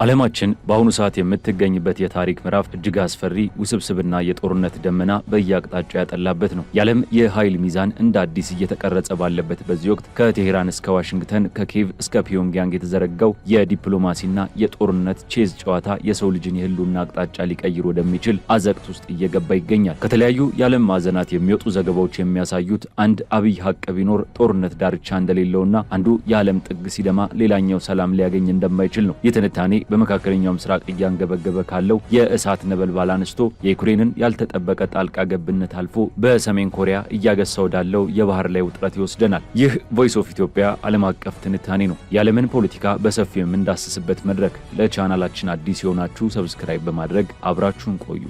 ዓለማችን በአሁኑ ሰዓት የምትገኝበት የታሪክ ምዕራፍ እጅግ አስፈሪ ውስብስብና የጦርነት ደመና በየአቅጣጫው ያጠላበት ነው። የዓለም የኃይል ሚዛን እንደ አዲስ እየተቀረጸ ባለበት በዚህ ወቅት ከቴሄራን እስከ ዋሽንግተን ከኪየቭ እስከ ፒዮንግያንግ የተዘረጋው የዲፕሎማሲና የጦርነት ቼዝ ጨዋታ የሰው ልጅን የህልውና አቅጣጫ ሊቀይር ወደሚችል አዘቅት ውስጥ እየገባ ይገኛል። ከተለያዩ የዓለም ማዕዘናት የሚወጡ ዘገባዎች የሚያሳዩት አንድ አብይ ሀቅ ቢኖር ጦርነት ዳርቻ እንደሌለውና አንዱ የዓለም ጥግ ሲደማ ሌላኛው ሰላም ሊያገኝ እንደማይችል ነው። የትንታኔ በመካከለኛው ምስራቅ እያንገበገበ ካለው የእሳት ነበልባል አንስቶ የዩክሬንን ያልተጠበቀ ጣልቃ ገብነት አልፎ በሰሜን ኮሪያ እያገሳው ዳለው የባህር ላይ ውጥረት ይወስደናል። ይህ ቮይስ ኦፍ ኢትዮጵያ ዓለም አቀፍ ትንታኔ ነው። የዓለምን ፖለቲካ በሰፊው የምንዳስስበት መድረክ። ለቻናላችን አዲስ የሆናችሁ ሰብስክራይብ በማድረግ አብራችሁን ቆዩ።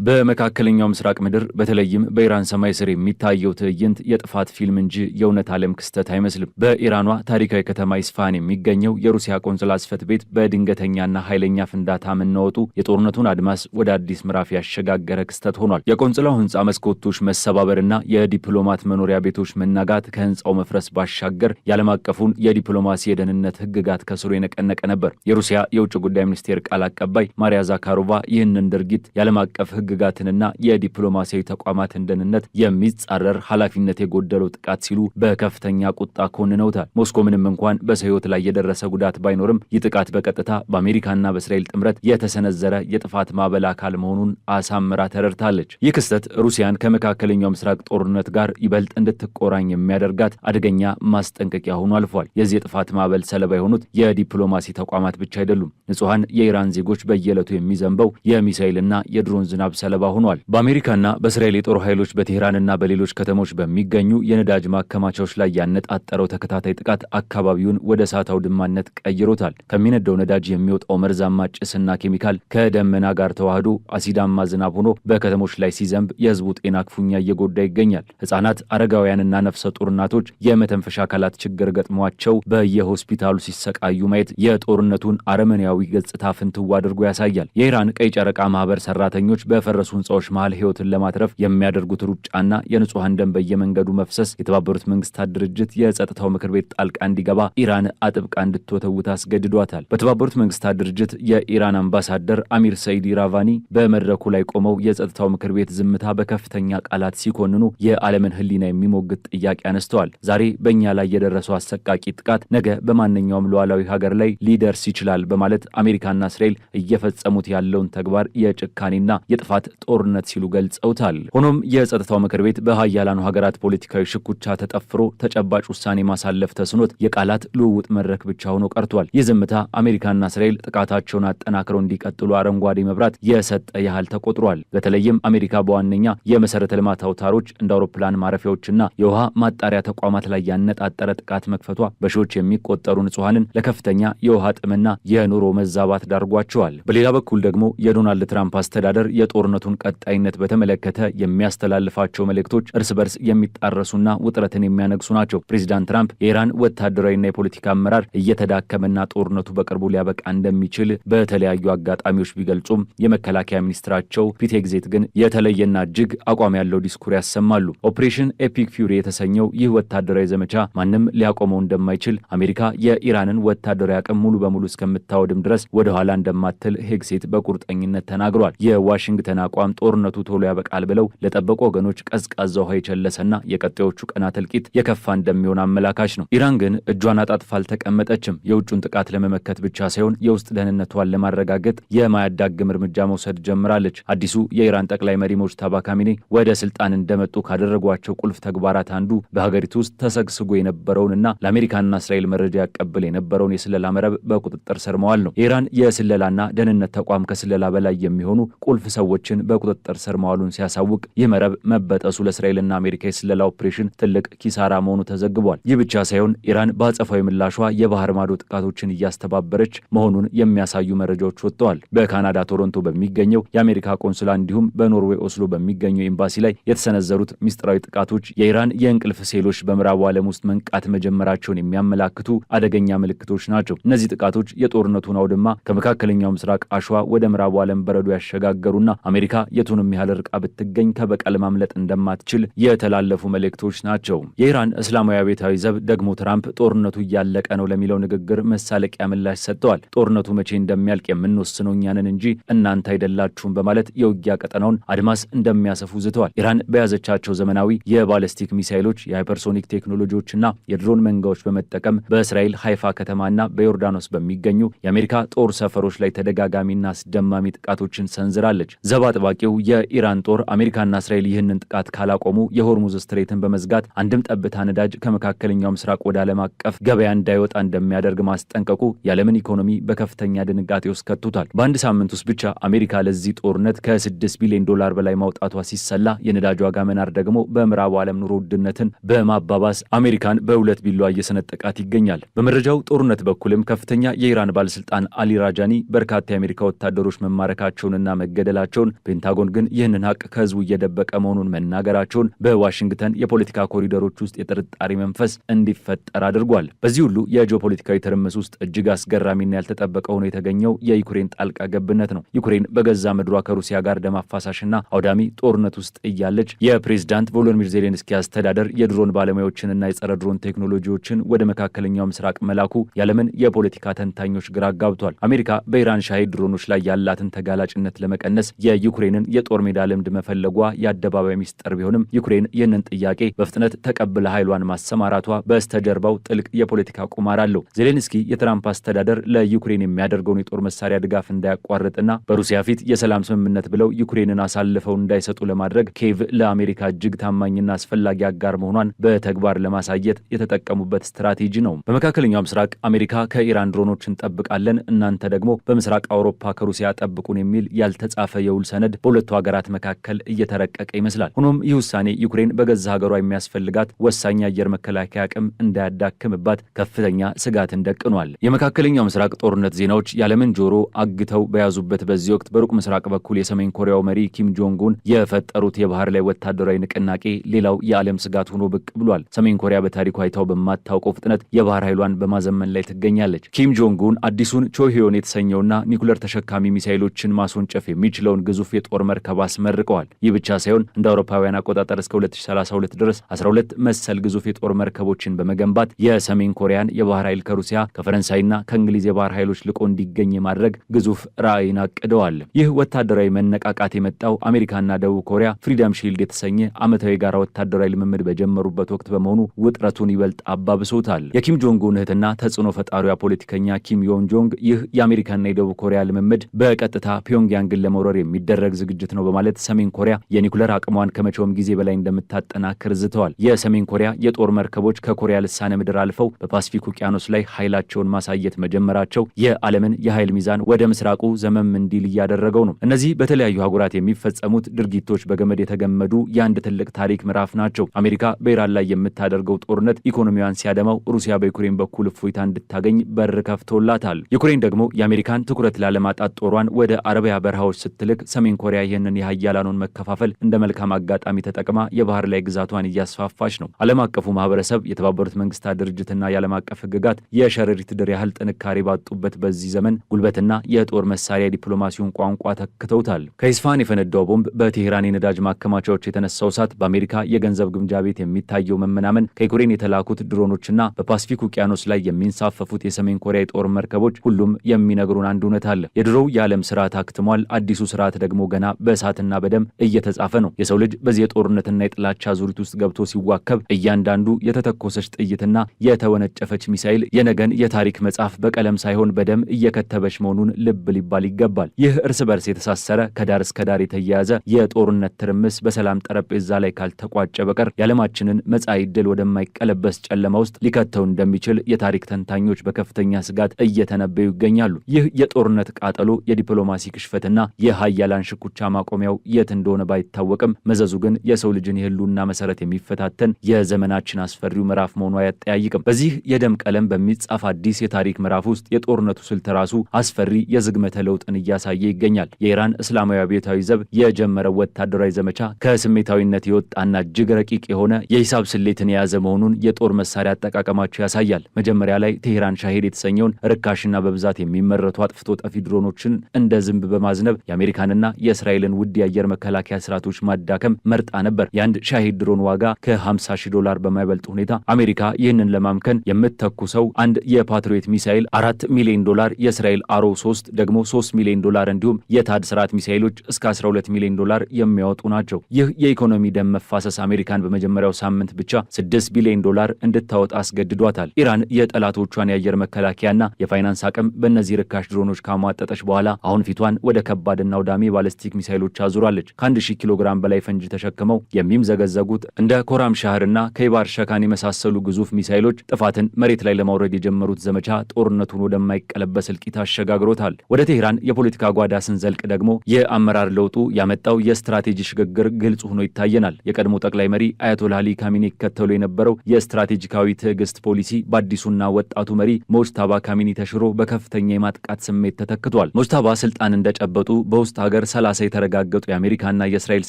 በመካከለኛው ምስራቅ ምድር በተለይም በኢራን ሰማይ ስር የሚታየው ትዕይንት የጥፋት ፊልም እንጂ የእውነት ዓለም ክስተት አይመስልም። በኢራኗ ታሪካዊ ከተማ ኢስፋሃን የሚገኘው የሩሲያ ቆንስላ ጽሕፈት ቤት በድንገተኛና ኃይለኛ ፍንዳታ መናወጡ የጦርነቱን አድማስ ወደ አዲስ ምዕራፍ ያሸጋገረ ክስተት ሆኗል። የቆንስላው ሕንፃ መስኮቶች መሰባበርና የዲፕሎማት መኖሪያ ቤቶች መናጋት ከሕንፃው መፍረስ ባሻገር የዓለም አቀፉን የዲፕሎማሲ የደህንነት ሕግጋት ከስሩ የነቀነቀ ነበር። የሩሲያ የውጭ ጉዳይ ሚኒስቴር ቃል አቀባይ ማሪያ ዛካሮቫ ይህንን ድርጊት የዓለም አቀፍ ሕግጋትንና የዲፕሎማሲያዊ ተቋማትን ደህንነት የሚጻረር ኃላፊነት የጎደለው ጥቃት ሲሉ በከፍተኛ ቁጣ ኮንነውታል። ሞስኮ ምንም እንኳን በሰው ሕይወት ላይ የደረሰ ጉዳት ባይኖርም ይህ ጥቃት በቀጥታ በአሜሪካና በእስራኤል ጥምረት የተሰነዘረ የጥፋት ማዕበል አካል መሆኑን አሳምራ ተረድታለች። ይህ ክስተት ሩሲያን ከመካከለኛው ምስራቅ ጦርነት ጋር ይበልጥ እንድትቆራኝ የሚያደርጋት አደገኛ ማስጠንቀቂያ ሆኖ አልፏል። የዚህ የጥፋት ማዕበል ሰለባ የሆኑት የዲፕሎማሲ ተቋማት ብቻ አይደሉም። ንጹሐን የኢራን ዜጎች በየዕለቱ የሚዘንበው የሚሳኤልና የድሮን ዝናብ ሰለባ ሆኗል። በአሜሪካና በእስራኤል የጦር ኃይሎች በቴህራንና በሌሎች ከተሞች በሚገኙ የነዳጅ ማከማቻዎች ላይ ያነጣጠረው ተከታታይ ጥቃት አካባቢውን ወደ እሳት አውድማነት ቀይሮታል። ከሚነደው ነዳጅ የሚወጣው መርዛማ ጭስና ኬሚካል ከደመና ጋር ተዋህዶ አሲዳማ ዝናብ ሆኖ በከተሞች ላይ ሲዘንብ የህዝቡ ጤና ክፉኛ እየጎዳ ይገኛል። ህጻናት፣ አረጋውያንና ነፍሰ ጡር እናቶች የመተንፈሻ አካላት ችግር ገጥሟቸው በየሆስፒታሉ ሲሰቃዩ ማየት የጦርነቱን አረመኔያዊ ገጽታ ፍንትው አድርጎ ያሳያል። የኢራን ቀይ ጨረቃ ማህበር ሰራተኞች በፈረሱ ህንፃዎች መሃል ህይወትን ለማትረፍ የሚያደርጉት ሩጫና የንጹሐን ደም በየመንገዱ መፍሰስ የተባበሩት መንግስታት ድርጅት የጸጥታው ምክር ቤት ጣልቃ እንዲገባ ኢራን አጥብቃ እንድትወተውት አስገድዷታል። በተባበሩት መንግስታት ድርጅት የኢራን አምባሳደር አሚር ሰይድ ኢራቫኒ በመድረኩ ላይ ቆመው የጸጥታው ምክር ቤት ዝምታ በከፍተኛ ቃላት ሲኮንኑ የዓለምን ህሊና የሚሞግት ጥያቄ አነስተዋል። ዛሬ በእኛ ላይ የደረሰው አሰቃቂ ጥቃት ነገ በማንኛውም ሉዓላዊ ሀገር ላይ ሊደርስ ይችላል በማለት አሜሪካና እስራኤል እየፈጸሙት ያለውን ተግባር የጭካኔና የጥፋት ጦርነት ሲሉ ገልጸውታል። ሆኖም የጸጥታው ምክር ቤት በሀያላኑ ሀገራት ፖለቲካዊ ሽኩቻ ተጠፍሮ ተጨባጭ ውሳኔ ማሳለፍ ተስኖት የቃላት ልውውጥ መድረክ ብቻ ሆኖ ቀርቷል። ይህ ዝምታ አሜሪካና እስራኤል ጥቃታቸውን አጠናክረው እንዲቀጥሉ አረንጓዴ መብራት የሰጠ ያህል ተቆጥሯል። በተለይም አሜሪካ በዋነኛ የመሰረተ ልማት አውታሮች እንደ አውሮፕላን ማረፊያዎችና የውሃ ማጣሪያ ተቋማት ላይ ያነጣጠረ ጥቃት መክፈቷ በሺዎች የሚቆጠሩ ንጹሐንን ለከፍተኛ የውሃ ጥምና የኑሮ መዛባት ዳርጓቸዋል። በሌላ በኩል ደግሞ የዶናልድ ትራምፕ አስተዳደር የጦርነቱን ቀጣይነት በተመለከተ የሚያስተላልፋቸው መልእክቶች እርስ በርስ የሚጣረሱና ውጥረትን የሚያነግሱ ናቸው። ፕሬዚዳንት ትራምፕ የኢራን ወታደራዊና የፖለቲካ አመራር እየተዳከመና ጦርነቱ በቅርቡ ሊያበቃ እንደሚችል በተለያዩ አጋጣሚዎች ቢገልጹም የመከላከያ ሚኒስትራቸው ፒት ሄግሴት ግን የተለየና እጅግ አቋም ያለው ዲስኩር ያሰማሉ። ኦፕሬሽን ኤፒክ ፊውሪ የተሰኘው ይህ ወታደራዊ ዘመቻ ማንም ሊያቆመው እንደማይችል፣ አሜሪካ የኢራንን ወታደራዊ አቅም ሙሉ በሙሉ እስከምታወድም ድረስ ወደ ኋላ እንደማትል ሄግሴት በቁርጠኝነት ተናግሯል። የዋሽንግተን አቋም ጦርነቱ ቶሎ ያበቃል ብለው ለጠበቁ ወገኖች ቀዝቃዛ ውሃ የቸለሰና የቀጣዮቹ ቀናት እልቂት የከፋ እንደሚሆን አመላካች ነው። ኢራን ግን እጇን አጣጥፋ አልተቀመጠችም። የውጩን ጥቃት ለመመከት ብቻ ሳይሆን የውስጥ ደህንነቷን ለማረጋገጥ የማያዳግም እርምጃ መውሰድ ጀምራለች። አዲሱ የኢራን ጠቅላይ መሪ ሙጅተባ ካሚኔ ወደ ስልጣን እንደመጡ ካደረጓቸው ቁልፍ ተግባራት አንዱ በሀገሪቱ ውስጥ ተሰግስጎ የነበረውንና ለአሜሪካና እስራኤል መረጃ ያቀብል የነበረውን የስለላ መረብ በቁጥጥር ስር መዋል ነው። የኢራን የስለላና ደህንነት ተቋም ከስለላ በላይ የሚሆኑ ቁልፍ ሰዎች ሚሳይሎችን በቁጥጥር ስር መዋሉን ሲያሳውቅ ይህ መረብ መበጠሱ ለእስራኤልና አሜሪካ የስለላ ኦፕሬሽን ትልቅ ኪሳራ መሆኑ ተዘግቧል። ይህ ብቻ ሳይሆን ኢራን በአጸፋዊ ምላሿ የባህር ማዶ ጥቃቶችን እያስተባበረች መሆኑን የሚያሳዩ መረጃዎች ወጥተዋል። በካናዳ ቶሮንቶ በሚገኘው የአሜሪካ ቆንስላ እንዲሁም በኖርዌይ ኦስሎ በሚገኘው ኤምባሲ ላይ የተሰነዘሩት ሚስጥራዊ ጥቃቶች የኢራን የእንቅልፍ ሴሎች በምዕራቡ ዓለም ውስጥ መንቃት መጀመራቸውን የሚያመላክቱ አደገኛ ምልክቶች ናቸው። እነዚህ ጥቃቶች የጦርነቱን አውድማ ከመካከለኛው ምስራቅ አሸዋ ወደ ምዕራቡ ዓለም በረዶ ያሸጋገሩና አሜሪካ የቱንም ያህል ርቃ ብትገኝ ከበቀል ማምለጥ እንደማትችል የተላለፉ መልእክቶች ናቸው። የኢራን እስላማዊ አብዮታዊ ዘብ ደግሞ ትራምፕ ጦርነቱ እያለቀ ነው ለሚለው ንግግር መሳለቂያ ምላሽ ሰጥተዋል። ጦርነቱ መቼ እንደሚያልቅ የምንወስነው እኛ ነን እንጂ እናንተ አይደላችሁም በማለት የውጊያ ቀጠናውን አድማስ እንደሚያሰፉ ዝተዋል። ኢራን በያዘቻቸው ዘመናዊ የባለስቲክ ሚሳይሎች፣ የሃይፐርሶኒክ ቴክኖሎጂዎችና የድሮን መንጋዎች በመጠቀም በእስራኤል ሃይፋ ከተማና በዮርዳኖስ በሚገኙ የአሜሪካ ጦር ሰፈሮች ላይ ተደጋጋሚና አስደማሚ ጥቃቶችን ሰንዝራለች። ዘብ አጥባቂው የኢራን ጦር አሜሪካና እስራኤል ይህንን ጥቃት ካላቆሙ የሆርሙዝ ስትሬትን በመዝጋት አንድም ጠብታ ነዳጅ ከመካከለኛው ምስራቅ ወደ ዓለም አቀፍ ገበያ እንዳይወጣ እንደሚያደርግ ማስጠንቀቁ የዓለምን ኢኮኖሚ በከፍተኛ ድንጋጤ ውስጥ ከቱታል። በአንድ ሳምንት ውስጥ ብቻ አሜሪካ ለዚህ ጦርነት ከ6 ቢሊዮን ዶላር በላይ ማውጣቷ ሲሰላ የነዳጅ ዋጋ መናር ደግሞ በምዕራቡ ዓለም ኑሮ ውድነትን በማባባስ አሜሪካን በሁለት ቢላዋ እየሰነጠቃት ይገኛል። በመረጃው ጦርነት በኩልም ከፍተኛ የኢራን ባለስልጣን አሊ ራጃኒ በርካታ የአሜሪካ ወታደሮች መማረካቸውንና መገደላቸውን፣ ፔንታጎን ግን ይህንን ሀቅ ከህዝቡ እየደበቀ መሆኑን መናገራቸውን በዋሽንግተን የፖለቲካ ኮሪደሮች ውስጥ የጥርጣሬ መንፈስ እንዲፈጠር አድርጓል። በዚህ ሁሉ የጂኦፖለቲካዊ ትርምስ ውስጥ እጅግ አስገራሚና ያልተጠበቀ ሆኖ የተገኘው የዩክሬን ጣልቃ ገብነት ነው። ዩክሬን በገዛ ምድሯ ከሩሲያ ጋር ደም አፋሳሽና አውዳሚ ጦርነት ውስጥ እያለች የፕሬዝዳንት ቮሎዲሚር ዜሌንስኪ አስተዳደር የድሮን ባለሙያዎችንና የጸረ ድሮን ቴክኖሎጂዎችን ወደ መካከለኛው ምስራቅ መላኩ የዓለምን የፖለቲካ ተንታኞች ግራ አጋብቷል። አሜሪካ በኢራን ሻሂድ ድሮኖች ላይ ያላትን ተጋላጭነት ለመቀነስ የዩክሬንን የጦር ሜዳ ልምድ መፈለጓ የአደባባይ ሚስጥር ቢሆንም ዩክሬን ይህንን ጥያቄ በፍጥነት ተቀብለ ኃይሏን ማሰማራቷ በስተጀርባው ጥልቅ የፖለቲካ ቁማር አለው። ዜሌንስኪ የትራምፕ አስተዳደር ለዩክሬን የሚያደርገውን የጦር መሳሪያ ድጋፍ እንዳያቋርጥና በሩሲያ ፊት የሰላም ስምምነት ብለው ዩክሬንን አሳልፈው እንዳይሰጡ ለማድረግ ኬቭ ለአሜሪካ እጅግ ታማኝና አስፈላጊ አጋር መሆኗን በተግባር ለማሳየት የተጠቀሙበት ስትራቴጂ ነው። በመካከለኛው ምስራቅ አሜሪካ ከኢራን ድሮኖች እንጠብቃለን፣ እናንተ ደግሞ በምስራቅ አውሮፓ ከሩሲያ ጠብቁን የሚል ያልተጻፈ የውል ሰነድ በሁለቱ ሀገራት መካከል እየተረቀቀ ይመስላል። ሆኖም ይህ ውሳኔ ዩክሬን በገዛ ሀገሯ የሚያስፈልጋት ወሳኝ አየር መከላከያ አቅም እንዳያዳክምባት ከፍተኛ ስጋትን ደቅኗል። የመካከለኛው ምስራቅ ጦርነት ዜናዎች የዓለምን ጆሮ አግተው በያዙበት በዚህ ወቅት በሩቅ ምስራቅ በኩል የሰሜን ኮሪያው መሪ ኪም ጆንግ ኡን የፈጠሩት የባህር ላይ ወታደራዊ ንቅናቄ ሌላው የዓለም ስጋት ሆኖ ብቅ ብሏል። ሰሜን ኮሪያ በታሪኩ አይታው በማታውቀው ፍጥነት የባህር ኃይሏን በማዘመን ላይ ትገኛለች። ኪም ጆንግ ኡን አዲሱን ቾሄዮን የተሰኘውና ኒኩለር ተሸካሚ ሚሳይሎችን ማስወንጨፍ የሚችለውን ግዙፍ የጦር መርከብ አስመርቀዋል። ይህ ብቻ ሳይሆን እንደ አውሮፓውያን አቆጣጠር እስከ 2032 ድረስ 12 መሰል ግዙፍ የጦር መርከቦችን በመገንባት የሰሜን ኮሪያን የባህር ኃይል ከሩሲያ ከፈረንሳይና ከእንግሊዝ የባህር ኃይሎች ልቆ እንዲገኝ የማድረግ ግዙፍ ራዕይን አቅደዋል። ይህ ወታደራዊ መነቃቃት የመጣው አሜሪካና ደቡብ ኮሪያ ፍሪደም ሺልድ የተሰኘ ዓመታዊ ጋራ ወታደራዊ ልምምድ በጀመሩበት ወቅት በመሆኑ ውጥረቱን ይበልጥ አባብሶታል። የኪም ጆንግ ኡን እህትና ተጽዕኖ ፈጣሪዋ ፖለቲከኛ ኪም ዮን ጆንግ ይህ የአሜሪካና የደቡብ ኮሪያ ልምምድ በቀጥታ ፒዮንግያንግን ለመውረር የሚደረግ ዝግጅት ነው በማለት ሰሜን ኮሪያ የኒኩለር አቅሟን ከመቼውም ጊዜ በላይ እንደምታጠናክር ዝተዋል። የሰሜን ኮሪያ የጦር መርከቦች ከኮሪያ ልሳነ ምድር አልፈው በፓሲፊክ ውቅያኖስ ላይ ኃይላቸውን ማሳየት መጀመራቸው የዓለምን የኃይል ሚዛን ወደ ምስራቁ ዘመም እንዲል እያደረገው ነው። እነዚህ በተለያዩ አህጉራት የሚፈጸሙት ድርጊቶች በገመድ የተገመዱ የአንድ ትልቅ ታሪክ ምዕራፍ ናቸው። አሜሪካ በኢራን ላይ የምታደርገው ጦርነት ኢኮኖሚዋን ሲያደማው፣ ሩሲያ በዩክሬን በኩል እፎይታ እንድታገኝ በር ከፍቶላታል። ዩክሬን ደግሞ የአሜሪካን ትኩረት ላለማጣት ጦሯን ወደ አረቢያ በረሃዎች ስትልክ፣ ሰሜን ኮሪያ ይህንን የሀያላኑን መከፋፈል እንደ መልካም አጋጣሚ ተጠቅማ የባህር ላይ ግዛቷን እያስፋፋች ነው። ዓለም አቀፉ ማህበረሰብ፣ የተባበሩት መንግስታት ድርጅትና የዓለም አቀፍ ህግጋት የሸረሪት ድር ያህል ጥንካሬ ባጡበት በዚህ ዘመን ጉልበትና የጦር መሳሪያ ዲፕሎማሲውን ቋንቋ ተክተውታል። ከኢስፋሃን የፈነዳው ቦምብ፣ በቴሄራን የነዳጅ ማከማቻዎች የተነሳው እሳት፣ በአሜሪካ የገንዘብ ግምጃ ቤት የሚታየው መመናመን፣ ከዩክሬን የተላኩት ድሮኖችና በፓሲፊክ ውቅያኖስ ላይ የሚንሳፈፉት የሰሜን ኮሪያ የጦር መርከቦች ሁሉም የሚነግሩን አንድ እውነት አለ። የድሮው የዓለም ስርዓት አክትሟል። አዲሱ ስርዓት ደግሞ ገና በእሳትና በደም እየተጻፈ ነው። የሰው ልጅ በዚህ የጦርነትና የጥላቻ ዙሪት ውስጥ ገብቶ ሲዋከብ እያንዳንዱ የተተኮሰች ጥይትና የተወነጨፈች ሚሳኤል የነገን የታሪክ መጽሐፍ በቀለም ሳይሆን በደም እየከተበች መሆኑን ልብ ሊባል ይገባል። ይህ እርስ በርስ የተሳሰረ ከዳር እስከ ዳር የተያያዘ የጦርነት ትርምስ በሰላም ጠረጴዛ ላይ ካልተቋጨ በቀር የዓለማችንን መጻኢ ዕድል ወደማይቀለበስ ጨለማ ውስጥ ሊከተው እንደሚችል የታሪክ ተንታኞች በከፍተኛ ስጋት እየተነበዩ ይገኛሉ። ይህ የጦርነት ቃጠሎ፣ የዲፕሎማሲ ክሽፈትና የሀያላን የሀያላን ሽኩቻ ማቆሚያው የት እንደሆነ ባይታወቅም መዘዙ ግን የሰው ልጅን የህልውና መሰረት የሚፈታተን የዘመናችን አስፈሪው ምዕራፍ መሆኑ አያጠያይቅም። በዚህ የደም ቀለም በሚጻፍ አዲስ የታሪክ ምዕራፍ ውስጥ የጦርነቱ ስልት ራሱ አስፈሪ የዝግመተ ለውጥን እያሳየ ይገኛል። የኢራን እስላማዊ አብዮታዊ ዘብ የጀመረው ወታደራዊ ዘመቻ ከስሜታዊነት የወጣና እጅግ ረቂቅ የሆነ የሂሳብ ስሌትን የያዘ መሆኑን የጦር መሳሪያ አጠቃቀማቸው ያሳያል። መጀመሪያ ላይ ቴሄራን ሻሄድ የተሰኘውን ርካሽና በብዛት የሚመረቱ አጥፍቶ ጠፊ ድሮኖችን እንደ ዝንብ በማዝነብ የአሜሪካንና የእስራኤልን ውድ የአየር መከላከያ ስርዓቶች ማዳከም መርጣ ነበር። የአንድ ሻሄድ ድሮን ዋጋ ከ$50,000 በማይበልጥ ሁኔታ አሜሪካ ይህንን ለማምከን የምትተኩሰው አንድ የፓትሪዮት ሚሳኤል $4 ሚሊዮን፣ የእስራኤል አሮ 3 ደግሞ $3 ሚሊዮን እንዲሁም የታድ ስርዓት ሚሳኤሎች እስከ $12 ሚሊዮን የሚያወጡ ናቸው። ይህ የኢኮኖሚ ደም መፋሰስ አሜሪካን በመጀመሪያው ሳምንት ብቻ $6 ቢሊዮን እንድታወጣ አስገድዷታል። ኢራን የጠላቶቿን የአየር መከላከያና የፋይናንስ አቅም በእነዚህ ርካሽ ድሮኖች ካሟጠጠች በኋላ አሁን ፊቷን ወደ ከባድና አውዳሚ ባለስቲክ ሚሳኤሎች አዙራለች። ከ1000 ኪሎ ግራም በላይ ፈንጂ ተሸክመው የሚምዘገዘጉት እንደ ኮራም ሻህርና ከይባር ሸካን የመሳሰሉ ግዙፍ ሚሳኤሎች ጥፋትን መሬት ላይ ለማውረድ የጀመሩት ዘመቻ ጦርነቱን ወደማይቀለበስ እልቂት አሸጋግሮታል። ወደ ቴሄራን የፖለቲካ ጓዳ ስንዘልቅ ደግሞ የአመራር ለውጡ ያመጣው የስትራቴጂ ሽግግር ግልጽ ሆኖ ይታየናል። የቀድሞ ጠቅላይ መሪ አያቶላህ አሊ ካሚኒ ይከተሉ የነበረው የስትራቴጂካዊ ትዕግስት ፖሊሲ በአዲሱና ወጣቱ መሪ ሞጅታባ ካሚኒ ተሽሮ በከፍተኛ የማጥቃት ስሜት ተተክቷል። ሞጅታባ ስልጣን እንደጨበጡ በውስጥ ሀገር 30 የተረጋገጡ የአሜሪካና የእስራኤል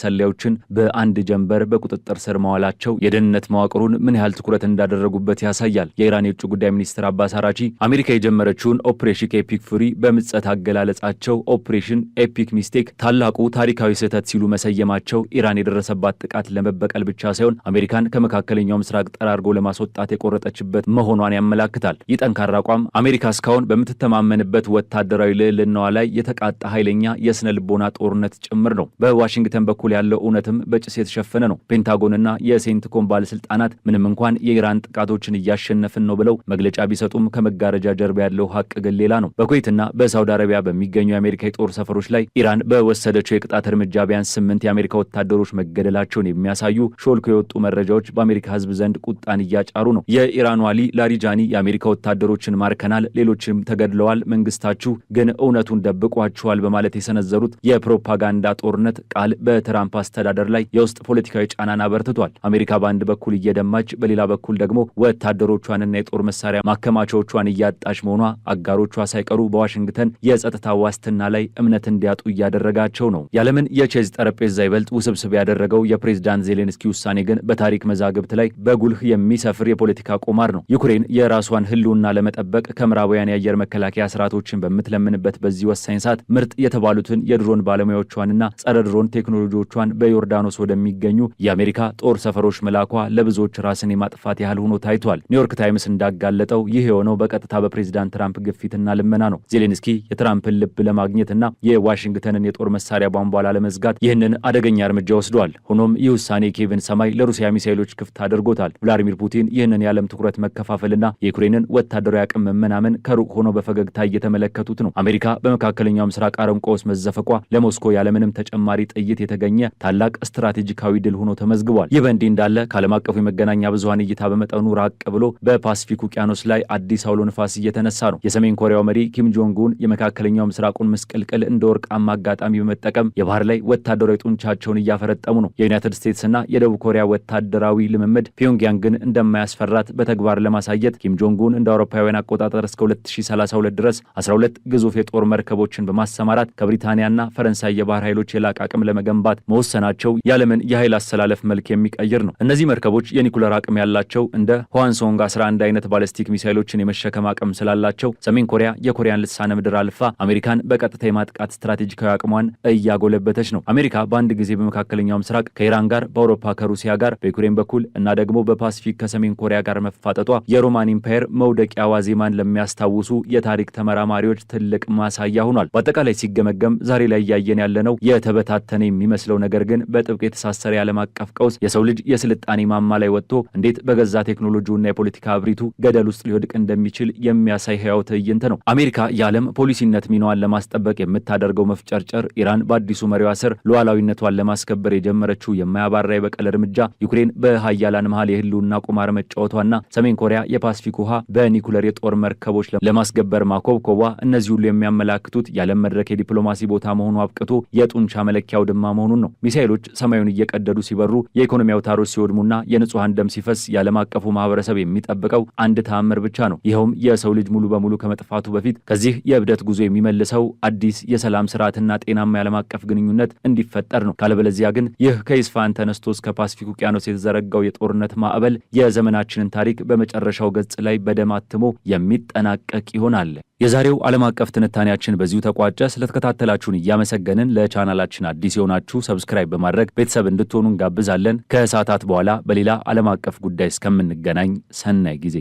ሰላዮችን በአንድ ጀንበር በቁጥጥር ስር መዋላቸው የደህንነት መዋቅሩን ምን ያህል ትኩረት እንዳደረጉበት ያሳያል። የኢራን የውጭ ጉዳይ ሚኒስትር አባስ አራቺ አሜሪካ የጀመረችውን ኦፕሬሽን ኤፒክ ፉሪ በምጸት አገላለጻቸው ኦፕሬሽን ኤፒክ ሚስቴክ ታላቁ ታሪካዊ ስህተት ሲሉ መሰየማቸው ኢራን የደረሰባት ጥቃት ለመበቀል ብቻ ሳይሆን አሜሪካን ከመካከለኛው ምስራቅ ጠራርጎ ለማስወጣት የቆረጠችበት መሆኗን ያመላክታል። ይህ ጠንካራ አቋም አሜሪካ እስካሁን በምትተማመንበት ወታደራዊ ልዕልናዋ ላይ የተቃጣ ኃይለኛ የስነ ልቦና ጦርነት ጭምር ነው። በዋሽንግተን በኩል ያለው እውነትም በጭስ የተሸፈነ ነው። ፔንታጎንና የሴንትኮም ባለስልጣናት ምንም እንኳን የኢራን ጥቃቶችን እያሸነፍን ነው ብለው መግለጫ ቢሰጡም ከመጋረጃ ጀርባ ያለው ሀቅ ግን ሌላ ነው። በኩዌትና በሳውዲ አረቢያ በሚገኙ የአሜሪካ የጦር ሰፈሮች ላይ ኢራን በወሰደችው የቅጣት እርምጃ ቢያንስ 8 የአሜሪካ ወታደሮች መገደላቸውን የሚያሳዩ ሾልኮ የወጡ መረጃዎች በአሜሪካ ሕዝብ ዘንድ ቁጣን እያጫሩ ነው። የኢራኑ አሊ ላሪጃኒ የአሜሪካ ወታደሮችን ማርከናል፣ ሌሎችም ተገድለዋል፣ መንግስታችሁ ግን እውነቱን ደብቋችኋል በማለት የሰነዘሩት የፕሮፓጋንዳ ጦርነት ቃል በትራምፕ አስተዳደር ላይ የውስጥ ፖለቲካዊ ጫናን አበርትቷል። አሜሪካ በአንድ በኩል እየደማች፣ በሌላ በኩል ደግሞ ወታደሮቿንና የጦር መሳሪያ ማከማቻዎቿን እያጣች መሆኗ አጋሮቿ ሳይቀሩ በዋሽንግተን የጸጥታ ዋስትና ላይ እምነት እንዲያጡ እያደረጋቸው ነው። የዓለምን የቼዝ ጠረጴዛ ይበልጥ ውስብስብ ያደረገው የፕሬዝዳንት ዜሌንስኪ ውሳኔ ግን በታሪክ መዛግብት ላይ በጉልህ የሚሰፍር የፖለቲካ ቁማር ነው። ዩክሬን የራሷን ህልውና ለመጠበቅ ከምዕራባውያን የአየር መከላከያ ስርዓቶችን በምትለምንበት በዚህ ወሳኝ ሰዓት ምርጥ የተባሉትን የድሮን ባለሙያዎቿንና ጸረ ድሮን ቴክኖሎጂዎቿን በዮርዳኖስ ወደሚገኙ የአሜሪካ ጦር ሰፈሮች መላኳ ለብዙዎች ራስን የማጥፋት ያህል ሆኖ ታይቷል። ኒውዮርክ ታይምስ እንዳጋለጠው ይህ የሆነው በቀጥታ በፕሬዝዳንት ትራምፕ ግፊትና ልመና ነው። ዜሌንስኪ የትራምፕን ልብ ለማግኘትና የዋሽንግተንን የጦር መሳሪያ ቧንቧ ላለመዝጋት ይህንን አደገኛ እርምጃ ወስዷል። ሆኖም ይህ ውሳኔ ኬቭን ሰማይ ለሩሲያ ሚሳኤሎች ክፍት አድርጎታል። ቭላዲሚር ፑቲን ይህንን የዓለም ትኩረት መከፋፈልና የዩክሬንን ወታደራዊ አቅም መመናመን ከሩቅ ሆኖ በፈገግታ እየተመለከቱት ነው። አሜሪካ በመካከለኛው ምስራቅ አረንቋ ውስጥ መዘፈቋ ለሞስኮ ያለምንም ተጨማሪ ጥይት የተገኘ ታላቅ ስትራቴጂካዊ ድል ሆኖ ተመዝግቧል። ይህ በእንዲህ እንዳለ ከዓለም አቀፉ የመገናኛ ብዙሃን እይታ በመጠኑ ራቅ ብሎ በፓሲፊክ ውቅያኖስ ላይ አዲስ አውሎ ንፋስ እየተነሳ ነው። የሰሜን ኮሪያው መሪ ኪም ጆንግ ኡን የመካከለኛው ምስራቁን ምስቅልቅል እንደ ወርቃማ አጋጣሚ በመጠቀም የባህር ላይ ወታደራዊ ጡንቻቸውን እያፈረጠሙ ነው። የዩናይትድ ስቴትስና የደቡብ ኮሪያ ወታደራዊ ልምምድ ፒዮንግያንግን እንደማያስፈራት በተግባር ለማሳየት ኪም ጆንግ ኡን እንደ አውሮፓውያን አቆጣጠር እስከ 2032 ድረስ 12 ግዙፍ የጦር መርከቦችን በማሰማራት ከብሪታንያና ፈረንሳይ የባህር ኃይሎች የላቀ አቅም ለመገንባት መወሰናቸው የዓለምን የኃይል አሰላለፍ መልክ የሚቀይር ነው። እነዚህ መርከቦች የኒኩለር አቅም ያላቸው እንደ ህዋንሶንግ 11 አይነት ባለስቲክ ሚሳይሎችን የመሸከም አቅም ስላላቸው ሰሜን ኮሪያ የኮሪያን ልሳነ ምድር አልፋ አሜሪካን በቀጥታ የማጥቃት ስትራቴጂካዊ አቅሟን እያጎለበተች ነው። አሜሪካ በአንድ ጊዜ በመካከለኛው ምስራቅ ከኢራን ጋር፣ በአውሮፓ ከሩሲያ ጋር፣ በዩክሬን በኩል እና ደግሞ በፓሲፊክ ከሰሜን ኮሪያ ጋር መፋጠጧ የሮማን ኢምፓየር መውደቂያ ዋዜማን ለሚያስታውሱ የታሪክ ተመራማሪዎች ትልቅ ማሳያ ሆኗል። በአጠቃላይ ሲገመገም ዛሬ ላይ እያየን ያለነው የተበታተነ የሚመስለው ነገር ግን በጥብቅ የተሳሰረ የዓለም አቀፍ ቀውስ የሰው ልጅ የስልጣኔ ማማ ላይ ወጥቶ እንዴት በገዛ ቴክኖሎጂውና የፖለቲካ እብሪቱ ገደል ውስጥ ሊወድቅ እንደሚችል የሚያሳይ ህያው ትዕይንት ነው። አሜሪካ የዓለም ፖሊሲነት ሚናዋን ለማስጠበቅ የምታደርገው መፍጨርጨር፣ ኢራን በአዲሱ መሪዋ ስር ሉዓላዊነቷን ለማስከበር የጀመረችው የማያባራ የበቀል እርምጃ፣ ዩክሬን በሀያላን መሃል የህልውና ቁማር መጫወቷና ሰሜን ኮሪያ የፓሲፊክ ውሃ በኒኩለር የጦር መርከቦች ለማስገበር ማኮብኮቧ፣ እነዚህ ሁሉ የሚያመላክቱት የዓለም መድረክ የዲፕሎማሲ ቦታ መሆኑ መሆኑ አብቅቶ የጡንቻ መለኪያው ድማ መሆኑን ነው። ሚሳኤሎች ሰማዩን እየቀደዱ ሲበሩ፣ የኢኮኖሚ አውታሮች ሲወድሙና የንጹሃን ደም ሲፈስ የዓለም አቀፉ ማህበረሰብ የሚጠብቀው አንድ ተአምር ብቻ ነው። ይኸውም የሰው ልጅ ሙሉ በሙሉ ከመጥፋቱ በፊት ከዚህ የእብደት ጉዞ የሚመልሰው አዲስ የሰላም ስርዓትና ጤናማ የዓለም አቀፍ ግንኙነት እንዲፈጠር ነው። ካለበለዚያ ግን ይህ ከኢስፋሃን ተነስቶ እስከ ፓሲፊክ ውቅያኖስ የተዘረጋው የጦርነት ማዕበል የዘመናችንን ታሪክ በመጨረሻው ገጽ ላይ በደም አትሞ የሚጠናቀቅ ይሆናል። የዛሬው ዓለም አቀፍ ትንታኔያችን በዚሁ ተቋጨ። ስለተከታተላችሁን እያመሰገንን ለቻናላችን አዲስ የሆናችሁ ሰብስክራይብ በማድረግ ቤተሰብ እንድትሆኑ እንጋብዛለን። ከሰዓታት በኋላ በሌላ ዓለም አቀፍ ጉዳይ እስከምንገናኝ ሰናይ ጊዜ